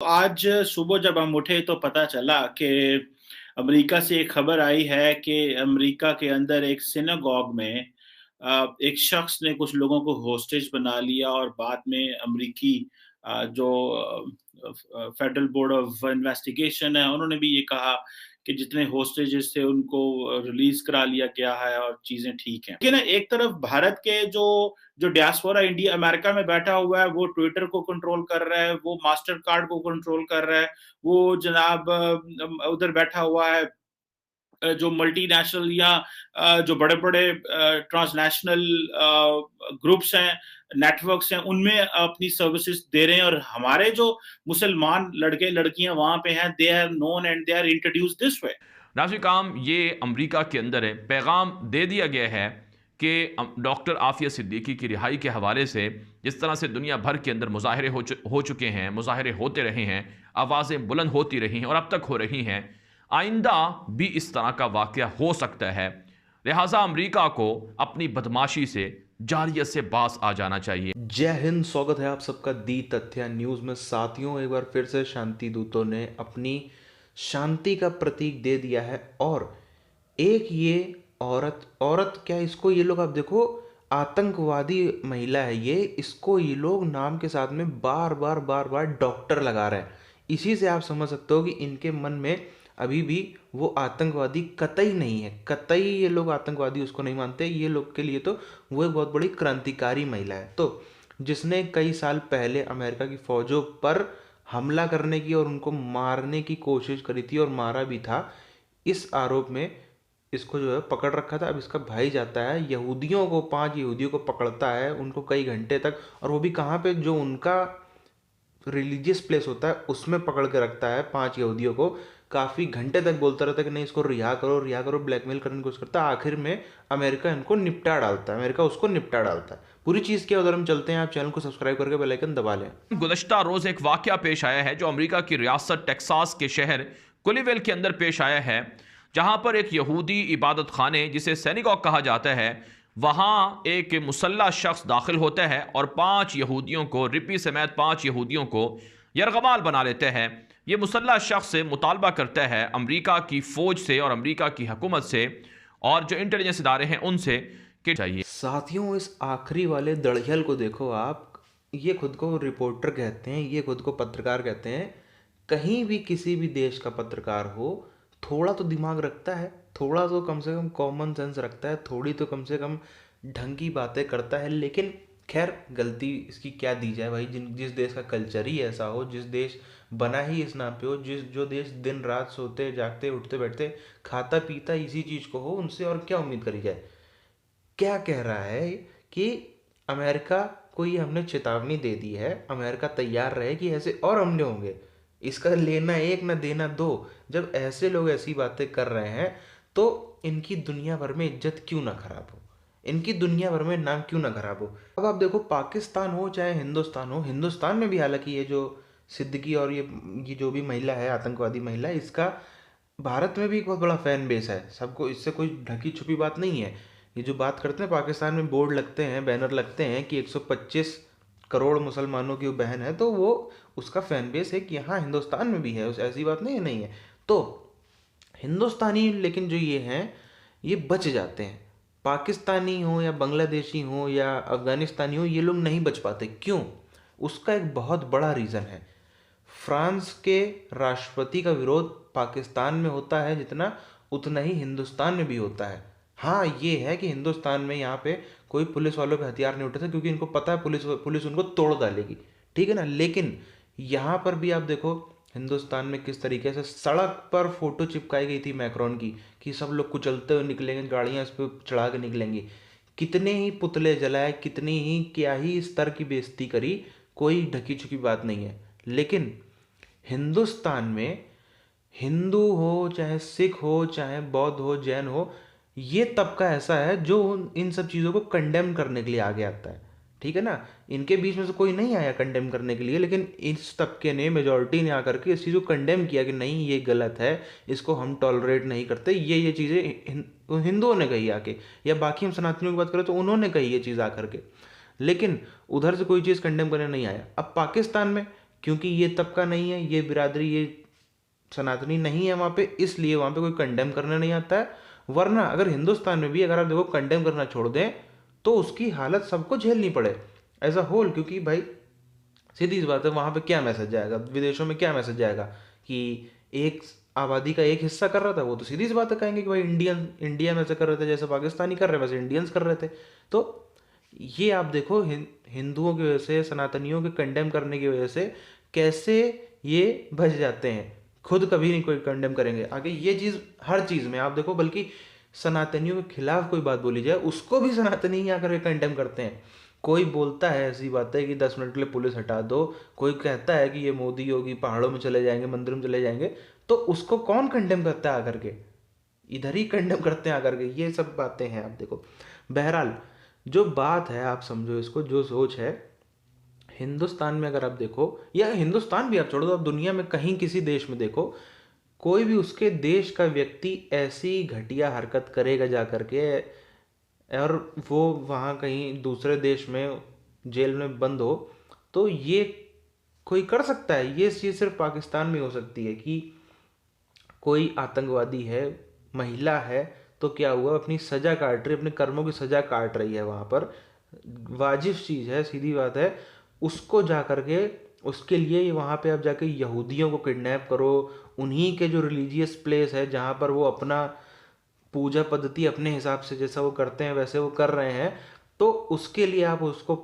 आज सुबह जब हम उठे तो पता चला कि अमेरिका से एक खबर आई है कि अमेरिका के अंदर एक सिनागॉग में एक शख्स ने कुछ लोगों को होस्टेज बना लिया और बाद में अमेरिकी जो फेडरल बोर्ड ऑफ इन्वेस्टिगेशन है उन्होंने भी ये कहा कि जितने होस्टेजेस थे उनको रिलीज करा लिया गया है और चीजें ठीक हैं। लेकिन एक तरफ भारत के जो जो डियास्पोरा इंडिया अमेरिका में बैठा हुआ है वो ट्विटर को कंट्रोल कर रहा है, वो मास्टर कार्ड को कंट्रोल कर रहा है, वो जनाब उधर बैठा हुआ है जो मल्टीनेशनल या जो बड़े-बड़े ट्रांसनेशनल ग्रुप्स हैं, नेटवर्क्स हैं, उनमें अपनी सर्विसेज दे रहे हैं और हमारे जो मुसलमान लड़के-लड़कियां वहां पे हैं, they are known and they are introduced this way. Nazir काम ये अमेरिका के अंदर है, पैगाम दे दिया गया है कि डॉक्टर आफ़िया सिद्दीकी की रिहाई के हवाले से जिस तरह से दुनिया भर के अंदर मुज़ाहरे हो चुके हैं, मुज़ाहरे होते रहे हैं, आवाज़ें बुलंद होती रही हैं और अब तक हो रही हैं, आइंदा भी इस तरह का वाक़या हो सकता है। लिहाजा अमेरिका को अपनी बदमाशी से जारियत से बाज आ जाना चाहिए। जय हिंद। स्वागत है आप सबका दी तथ्य न्यूज़ में। साथियों, एक बार फिर से शांति दूतों ने अपनी शांति का प्रतीक दे दिया है और एक ये औरत क्या, इसको ये लोग, आप देखो, आतंकवादी महिला है ये, इसको ये लोग नाम के साथ में बार बार डॉक्टर लगा रहे हैं। इसी से आप समझ सकते हो कि इनके मन में अभी भी वो आतंकवादी कतई नहीं है, कतई ये लोग आतंकवादी उसको नहीं मानते। ये लोग के लिए तो वो एक बहुत बड़ी क्रांतिकारी महिला है, तो जिसने कई साल पहले अमेरिका की फौजों पर हमला करने की और उनको मारने की कोशिश करी थी और मारा भी था। इस आरोप में इसको जो है पकड़ रखा था। अब इसका भाई जाता है, यहूदियों को, 5 यहूदियों को पकड़ता है, उनको कई घंटे तक, और वो भी कहाँ पे, जो उनका रिलीजियस प्लेस होता है उसमें पकड़ के रखता है। 5 यहूदियों को काफ़ी घंटे तक बोलता रहता है कि नहीं इसको रिहा करो रिहा करो, ब्लैकमेल करने की कोशिश करता है। आखिर में अमेरिका इनको निपटा डालता है, अमेरिका उसको निपटा डालता है। पूरी चीज़ क्या, उधर हम चलते हैं। आप चैनल को सब्सक्राइब करके बेल आइकन दबा लें। गुज़श्ता रोज़ एक वाक़या पेश आया है जो अमेरिका की रियासत टेक्सास के शहर कुलीवेल के अंदर पेश आया है, जहां पर एक यहूदी इबादत खाने जिसे सिनेगॉग कहा जाता है, वहां एक मुसल्ला शख्स दाखिल होता है और 5 यहूदियों को, रिपी समेत 5 यहूदियों को यरगमाल बना लेते हैं। ये मुसल्ला शख्स से मुतालबा करता है अमेरिका की फ़ौज से और अमेरिका की हुकूमत से और जो इंटेलिजेंस इदारे हैं उनसे कि चाहिए। साथियों, इस आखिरी वाले दड़ियल को देखो आप, ये खुद को रिपोर्टर कहते हैं, ये खुद को पत्रकार कहते हैं। कहीं भी किसी भी देश का पत्रकार हो, थोड़ा तो दिमाग रखता है, थोड़ा तो कम से कम कॉमन सेंस रखता है, थोड़ी तो कम से कम ढंग की बातें करता है। लेकिन खैर, गलती इसकी क्या दी जाए भाई, जिस देश का कल्चर ही ऐसा हो, जिस देश बना ही इस नाम पे हो, जो देश दिन रात सोते जागते उठते बैठते खाता पीता इसी चीज़ को हो, उनसे और क्या उम्मीद करी जाए। क्या कह रहा है कि अमेरिका को ये हमने चेतावनी दे दी है, अमेरिका तैयार रहे कि ऐसे और हमले होंगे, इसका लेना एक ना देना दो। जब ऐसे लोग ऐसी बातें कर रहे हैं तो इनकी दुनिया भर में इज्जत क्यों ना खराब हो, इनकी दुनिया भर में नाम क्यों ना खराब हो। अब आप देखो, पाकिस्तान हो चाहे हिंदुस्तान हो, हिंदुस्तान में भी हालांकि ये जो सिद्दीकी और ये जो भी महिला है, आतंकवादी महिला, इसका भारत में भी एक बहुत बड़ा फैन बेस है। सबको, इससे कोई ढकी छुपी बात नहीं है। ये जो बात करते हैं, पाकिस्तान में बोर्ड लगते हैं, बैनर लगते हैं कि 125 करोड़ मुसलमानों की वो बहन है, तो वो उसका फैन बेस है कि यहाँ हिंदुस्तान में भी है, उस ऐसी बात नहीं है। तो हिंदुस्तानी लेकिन जो ये हैं, ये बच जाते हैं। पाकिस्तानी हो या बांग्लादेशी हो या अफगानिस्तानी हो, ये लोग नहीं बच पाते। क्यों? उसका एक बहुत बड़ा रीज़न है। फ्रांस के राष्ट्रपति का विरोध पाकिस्तान में होता है जितना, उतना ही हिंदुस्तान में भी होता है। हाँ, ये है कि हिंदुस्तान में यहाँ पे कोई पुलिस वालों पे हथियार नहीं उठाते क्योंकि इनको पता है पुलिस उनको तोड़ डालेगी, ठीक है ना। लेकिन यहाँ पर भी आप देखो, हिंदुस्तान में किस तरीके से सड़क पर फोटो चिपकाई गई थी मैक्रोन की कि सब लोग कुचलते हुए निकलेंगे, गाड़ियाँ इस पर चढ़ा के निकलेंगी। कितने ही पुतले जलाए, कितनी ही क्या ही स्तर की बेइज्जती करी, कोई ढकी छुपी बात नहीं है। लेकिन हिंदुस्तान में हिंदू हो चाहे सिख हो चाहे बौद्ध हो जैन हो, ये तबका ऐसा है जो इन सब चीज़ों को कंडेम करने के लिए आगे आता है, ठीक है ना। इनके बीच में से कोई नहीं आया कंडेम करने के लिए, लेकिन इस तबके ने, मेजॉरिटी ने आकर के इस चीज़ को कंडेम किया कि नहीं ये गलत है, इसको हम टॉलरेट नहीं करते। ये चीज़ें हिंदुओं ने कही आके, या बाकी हम सनातनियों की बात करें तो उन्होंने कही ये चीज़ आकर के। लेकिन उधर से कोई चीज़ कंडेम करने नहीं आया। अब पाकिस्तान में क्योंकि ये तबका नहीं है, ये बिरादरी, ये सनातनी नहीं है वहाँ पे, इसलिए वहाँ पे कोई कंडेम करने नहीं आता है। वरना अगर हिंदुस्तान में भी अगर आप देखो कंडेम करना छोड़ दें तो उसकी हालत सबको झेलनी पड़े एज अ होल, क्योंकि भाई सीधी सी बात है, वहाँ पे क्या मैसेज जाएगा, विदेशों में क्या मैसेज जाएगा कि एक आबादी का एक हिस्सा कर रहा था, वो तो सीधी सी बात है कहेंगे कि भाई इंडिया में ऐसे कर रहे थे जैसे पाकिस्तानी कर रहे वैसे इंडियंस कर रहे थे। तो ये आप देखो हिंदुओं की वजह से, सनातनियों के कंडेम करने की वजह से कैसे ये बच जाते हैं, खुद कभी नहीं कोई कंडेम करेंगे आगे। ये चीज़ हर चीज़ में आप देखो, बल्कि सनातनियों के खिलाफ कोई बात बोली जाए उसको भी सनातनी ही आकर के कंडेम करते हैं। कोई बोलता है ऐसी बात है कि 10 मिनट के लिए पुलिस हटा दो, कोई कहता है कि ये मोदी योगी पहाड़ों में चले जाएंगे, मंदिर में चले जाएंगे, तो उसको कौन कंडेम करता है आकर के, इधर ही कंडेम करते हैं आकर के। ये सब बातें हैं आप देखो। बहरहाल जो बात है आप समझो इसको, जो सोच है हिंदुस्तान में अगर आप देखो, या हिंदुस्तान भी आप छोड़ो, आप दुनिया में कहीं किसी देश में देखो, कोई भी उसके देश का व्यक्ति ऐसी घटिया हरकत करेगा जा करके, और वो वहाँ कहीं दूसरे देश में जेल में बंद हो, तो ये कोई कर सकता है। ये चीज़ सिर्फ पाकिस्तान में हो सकती है कि कोई आतंकवादी है, महिला है, तो क्या हुआ, अपनी सज़ा काट रही है, अपने कर्मों की सज़ा काट रही है वहाँ पर, वाजिब चीज़ है, सीधी बात है। उसको जा करके, उसके लिए वहाँ पे आप जाके यहूदियों को किडनैप करो, उन्हीं के जो रिलीजियस प्लेस है जहाँ पर वो अपना पूजा पद्धति अपने हिसाब से जैसा वो करते हैं वैसे वो कर रहे हैं, तो उसके लिए आप उसको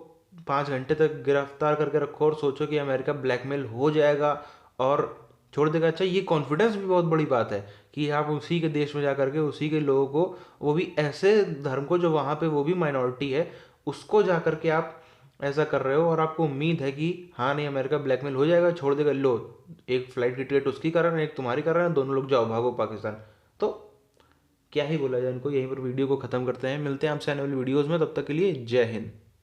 5 घंटे तक गिरफ्तार करके रखो और सोचो कि अमेरिका ब्लैकमेल हो जाएगा और छोड़ देगा। अच्छा, ये कॉन्फिडेंस भी बहुत बड़ी बात है कि आप उसी के देश में जा करके उसी के लोगों को, वो भी ऐसे धर्म को जो वहाँ पे वो भी माइनॉरिटी है, उसको जा करके आप ऐसा कर रहे हो, और आपको उम्मीद है कि हाँ नहीं अमेरिका ब्लैकमेल हो जाएगा, छोड़ देगा। लो, एक फ्लाइट की टिकट उसकी कर रहे हैं, एक तुम्हारी कर रहे हैं, दोनों लोग जाओ भागो पाकिस्तान। तो क्या ही बोला जाए इनको। यहीं पर वीडियो को ख़त्म करते हैं, मिलते हैं आपसे आने वाली वीडियोज़ में, तब तक के लिए जय हिंद।